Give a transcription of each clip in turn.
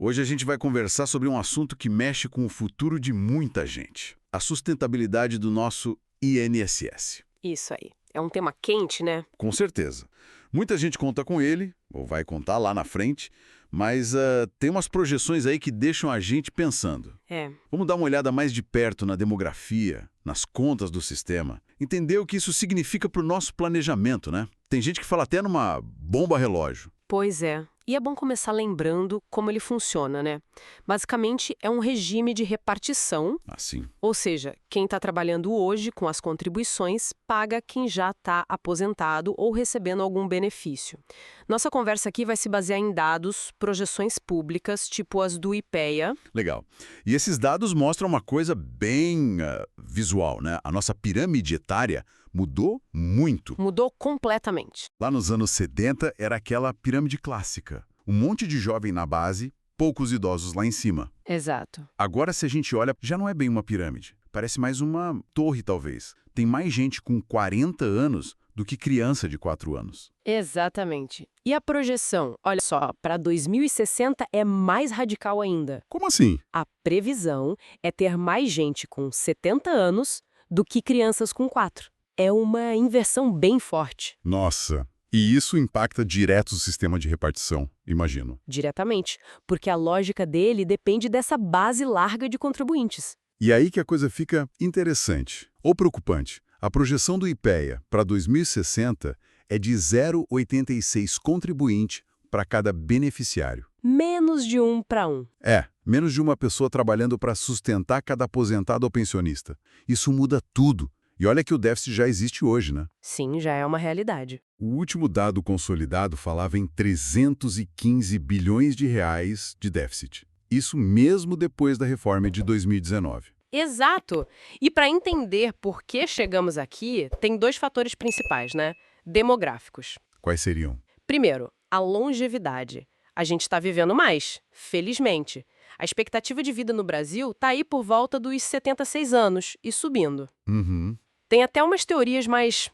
Hoje a gente vai conversar sobre um assunto que mexe com o futuro de muita gente. A sustentabilidade do nosso INSS. Isso aí. É um tema quente, né? Com certeza. Muita gente conta com ele, ou vai contar lá na frente, mas tem umas projeções aí que deixam a gente pensando. É. Vamos dar uma olhada mais de perto na demografia, nas contas do sistema, entender o que isso significa para o nosso planejamento, né? Tem gente que fala até numa bomba relógio. Pois é. E é bom começar lembrando como ele funciona, né? Basicamente, é um regime de repartição, Assim. ou seja, quem está trabalhando hoje com as contribuições paga quem já está aposentado ou recebendo algum benefício. Nossa conversa aqui vai se basear em dados, projeções públicas, tipo as do IPEA. Legal. E esses dados mostram uma coisa bem visual, né? A nossa pirâmide etária mudou muito. Mudou completamente. Lá nos anos 70 era aquela pirâmide clássica. Um monte de jovem na base, poucos idosos lá em cima. Exato. Agora, se a gente olha, já não é bem uma pirâmide. Parece mais uma torre, talvez. Tem mais gente com 40 anos do que criança de 4 anos. Exatamente. E a projeção, olha só, para 2060 é mais radical ainda. Como assim? A previsão é ter mais gente com 70 anos do que crianças com 4. É uma inversão bem forte. Nossa. E isso impacta direto o sistema de repartição, imagino. Diretamente, porque a lógica dele depende dessa base larga de contribuintes. E aí que a coisa fica interessante, ou preocupante. A projeção do IPEA para 2060 é de 0,86 contribuinte para cada beneficiário. Menos de 1 para 1. Menos de uma pessoa trabalhando para sustentar cada aposentado ou pensionista. Isso muda tudo. E olha que o déficit já existe hoje, né? Sim, já é uma realidade. O último dado consolidado falava em 315 bilhões de reais de déficit. Isso mesmo depois da reforma de 2019. Exato! E para entender por que chegamos aqui, tem 2 fatores principais, né? Demográficos. Quais seriam? Primeiro, a longevidade. A gente está vivendo mais, felizmente. A expectativa de vida no Brasil está aí por volta dos 76 anos e subindo. Uhum. Tem até umas teorias mais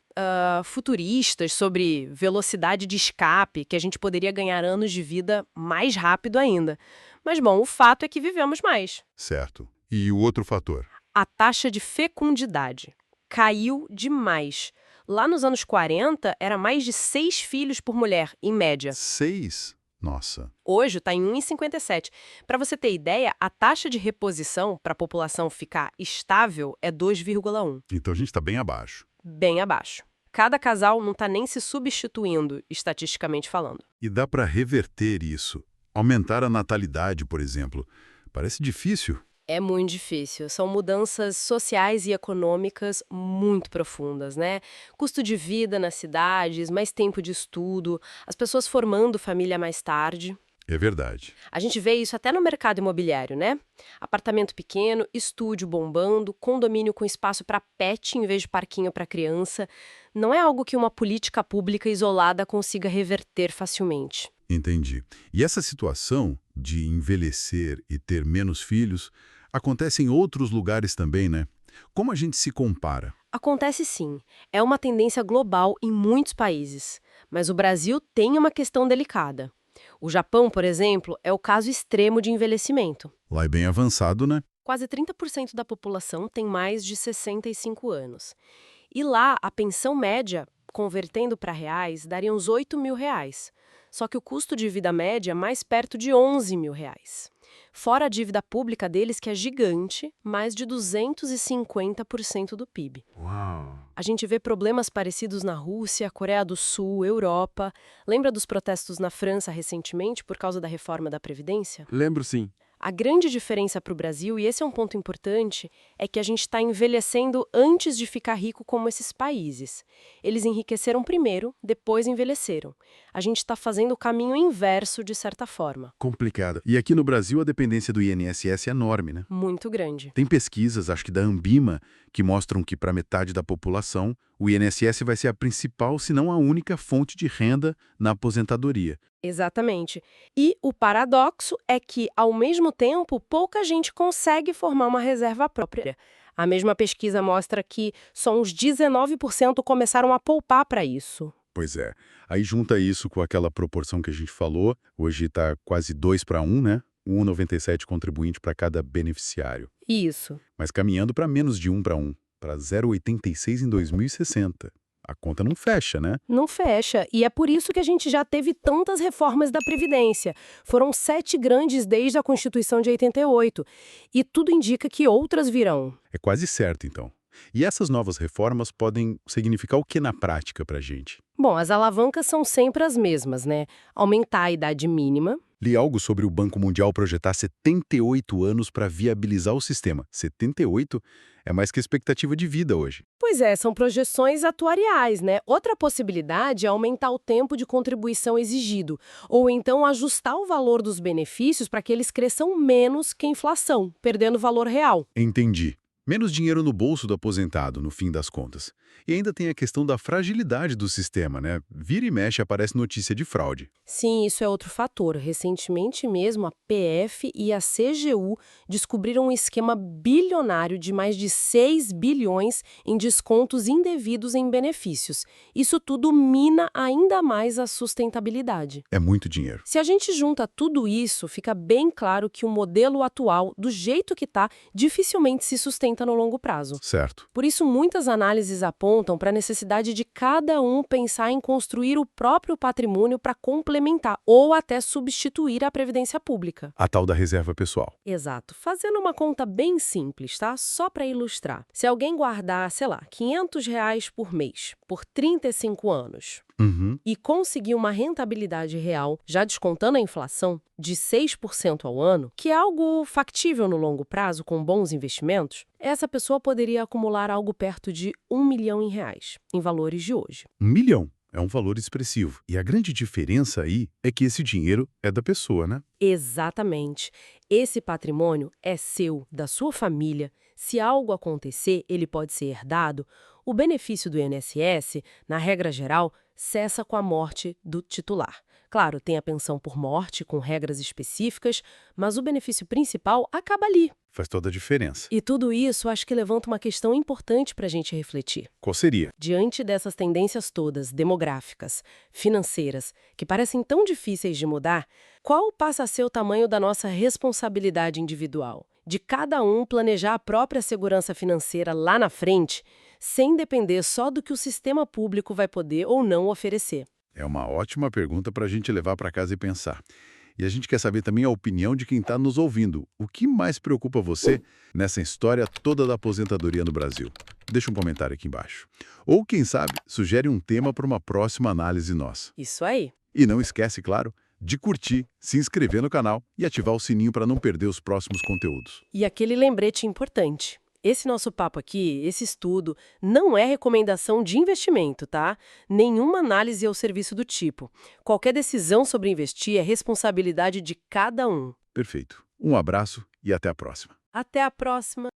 futuristas sobre velocidade de escape, que a gente poderia ganhar anos de vida mais rápido ainda. Mas, bom, o fato é que vivemos mais. Certo. E o outro fator? A taxa de fecundidade caiu demais. Lá nos anos 40, era mais de 6 filhos por mulher, em média. 6? Nossa. Hoje está em 1,57. Para você ter ideia, a taxa de reposição para a população ficar estável é 2,1. Então a gente está bem abaixo. Bem abaixo. Cada casal não está nem se substituindo, estatisticamente falando. E dá para reverter isso? Aumentar a natalidade, por exemplo. Parece difícil. É muito difícil. São mudanças sociais e econômicas muito profundas, né? Custo de vida nas cidades, mais tempo de estudo, as pessoas formando família mais tarde. É verdade. A gente vê isso até no mercado imobiliário, né? Apartamento pequeno, estúdio bombando, condomínio com espaço para pet em vez de parquinho para criança. Não é algo que uma política pública isolada consiga reverter facilmente. Entendi. E essa situação de envelhecer e ter menos filhos acontece em outros lugares também, né? Como a gente se compara? Acontece sim. É uma tendência global em muitos países. Mas o Brasil tem uma questão delicada. O Japão, por exemplo, é o caso extremo de envelhecimento. Lá é bem avançado, né? Quase 30% da população tem mais de 65 anos. E lá, a pensão média, convertendo para reais, daria uns R$ 8.000. Só que o custo de vida média é mais perto de R$ 11.000. Fora a dívida pública deles, que é gigante, mais de 250% do PIB. Uau! A gente vê problemas parecidos na Rússia, Coreia do Sul, Europa. Lembra dos protestos na França recentemente por causa da reforma da Previdência? Lembro sim. A grande diferença para o Brasil, e esse é um ponto importante, é que a gente está envelhecendo antes de ficar rico como esses países. Eles enriqueceram primeiro, depois envelheceram. A gente está fazendo o caminho inverso, de certa forma. Complicado. E aqui no Brasil a dependência do INSS é enorme, né? Muito grande. Tem pesquisas, acho que da Ambima, que mostram que para metade da população, o INSS vai ser a principal, se não a única fonte de renda na aposentadoria. Exatamente. E o paradoxo é que, ao mesmo tempo, pouca gente consegue formar uma reserva própria. A mesma pesquisa mostra que só uns 19% começaram a poupar para isso. Pois é. Aí junta isso com aquela proporção que a gente falou, hoje está quase 2 para 1, né? 1,97 contribuinte para cada beneficiário. Isso. Mas caminhando para menos de 1 para 1, para 0,86 em 2060. A conta não fecha, né? Não fecha, e é por isso que a gente já teve tantas reformas da Previdência. Foram 7 grandes desde a Constituição de 88, e tudo indica que outras virão. É quase certo, então. E essas novas reformas podem significar o que na prática para a gente? Bom, as alavancas são sempre as mesmas, né? Aumentar a idade mínima. Li algo sobre o Banco Mundial projetar 78 anos para viabilizar o sistema. 78 é mais que a expectativa de vida hoje. Pois é, são projeções atuariais, né? Outra possibilidade é aumentar o tempo de contribuição exigido, ou então ajustar o valor dos benefícios para que eles cresçam menos que a inflação, perdendo valor real. Entendi. Menos dinheiro no bolso do aposentado, no fim das contas. E ainda tem a questão da fragilidade do sistema, né? Vira e mexe aparece notícia de fraude. Sim, isso é outro fator. Recentemente mesmo, a PF e a CGU descobriram um esquema bilionário de mais de 6 bilhões em descontos indevidos em benefícios. Isso tudo mina ainda mais a sustentabilidade. É muito dinheiro. Se a gente junta tudo isso, fica bem claro que o modelo atual, do jeito que está, dificilmente se sustenta no longo prazo. Certo. Por isso, muitas análises apontam para a necessidade de cada um pensar em construir o próprio patrimônio para complementar ou até substituir a previdência pública. A tal da reserva pessoal. Exato. Fazendo uma conta bem simples, tá? Só para ilustrar. Se alguém guardar, sei lá, R$ 500 por mês, por 35 anos, Uhum. e conseguir uma rentabilidade real, já descontando a inflação, de 6% ao ano, que é algo factível no longo prazo com bons investimentos, essa pessoa poderia acumular algo perto de R$ 1 milhão em valores de hoje. 1 milhão. É um valor expressivo. E a grande diferença aí é que esse dinheiro é da pessoa, né? Exatamente. Esse patrimônio é seu, da sua família. Se algo acontecer, ele pode ser herdado. O benefício do INSS, na regra geral, cessa com a morte do titular. Claro, tem a pensão por morte, com regras específicas, mas o benefício principal acaba ali. Faz toda a diferença. E tudo isso acho que levanta uma questão importante para a gente refletir. Qual seria? Diante dessas tendências todas, demográficas, financeiras, que parecem tão difíceis de mudar, qual passa a ser o tamanho da nossa responsabilidade individual? De cada um planejar a própria segurança financeira lá na frente, sem depender só do que o sistema público vai poder ou não oferecer. É uma ótima pergunta para a gente levar para casa e pensar. E a gente quer saber também a opinião de quem está nos ouvindo. O que mais preocupa você nessa história toda da aposentadoria no Brasil? Deixa um comentário aqui embaixo. Ou, quem sabe, sugere um tema para uma próxima análise nossa. Isso aí. E não esquece, claro, de curtir, se inscrever no canal e ativar o sininho para não perder os próximos conteúdos. E aquele lembrete importante. Esse nosso papo aqui, esse estudo, não é recomendação de investimento, tá? Nenhuma análise ou serviço do tipo. Qualquer decisão sobre investir é responsabilidade de cada um. Perfeito. Um abraço e até a próxima. Até a próxima!